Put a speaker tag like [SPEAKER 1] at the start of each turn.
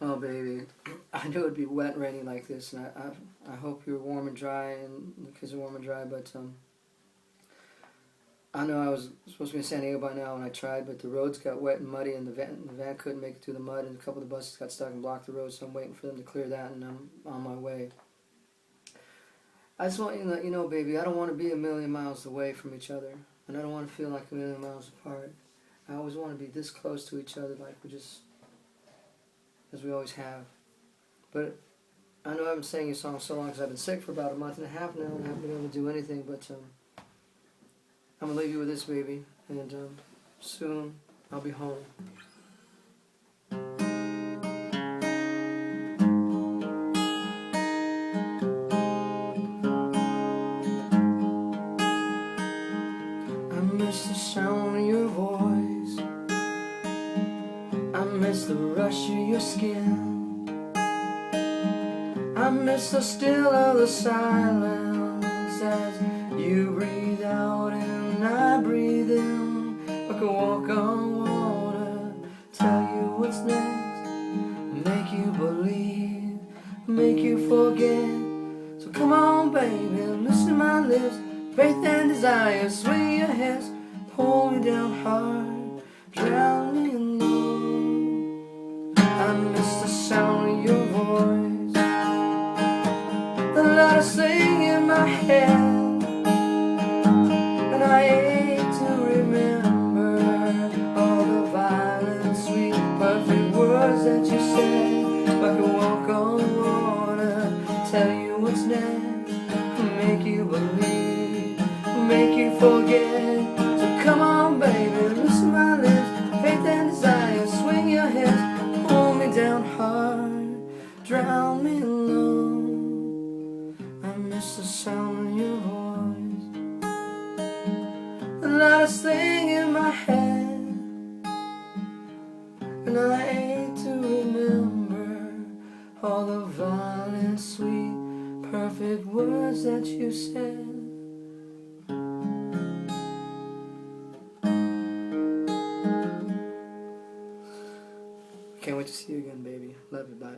[SPEAKER 1] Oh, baby, I knew it'd be wet and rainy like this, and I hope you're warm and dry, and the kids are warm and dry. But I know I was supposed to be in San Diego by now, and I tried, but the roads got wet and muddy, and the van couldn't make it through the mud, and a couple of the buses got stuck and blocked the road. So I'm waiting for them to clear that, and I'm on my way. I just want you to let you know, baby, I don't want to be a million miles away from each other, and I don't want to feel like a million miles apart. I always want to be this close to each other, like we just, as we always have. But I know I haven't sang your song so long because I've been sick for about a month and a half now, and I haven't been able to do anything. But I'm gonna leave you with this, baby, and soon I'll be home. I miss the sound of your voice. I miss the rush of your skin. I miss the still of the silence as you breathe out and I breathe in. I can walk on water, tell you what's next, make you believe, make you forget. So come on, baby, listen to my lips, faith and desire, swing your hips, pull me down hard, drown me in love. I miss the sound of your voice, the light sing in my head, and I hate to remember all the violent, sweet, perfect words that you said. I can walk on water, tell you what's next, make you believe, make you forget. So come on, baby, listen to my lips, faith and desire, swing your hips, pull me down hard, drown me in love. I miss the sound of your voice, the loudest thing in my head, and I hate to remember all the violent, sweet, perfect words that you said. Can't wait to see you again, baby. Love you, bye.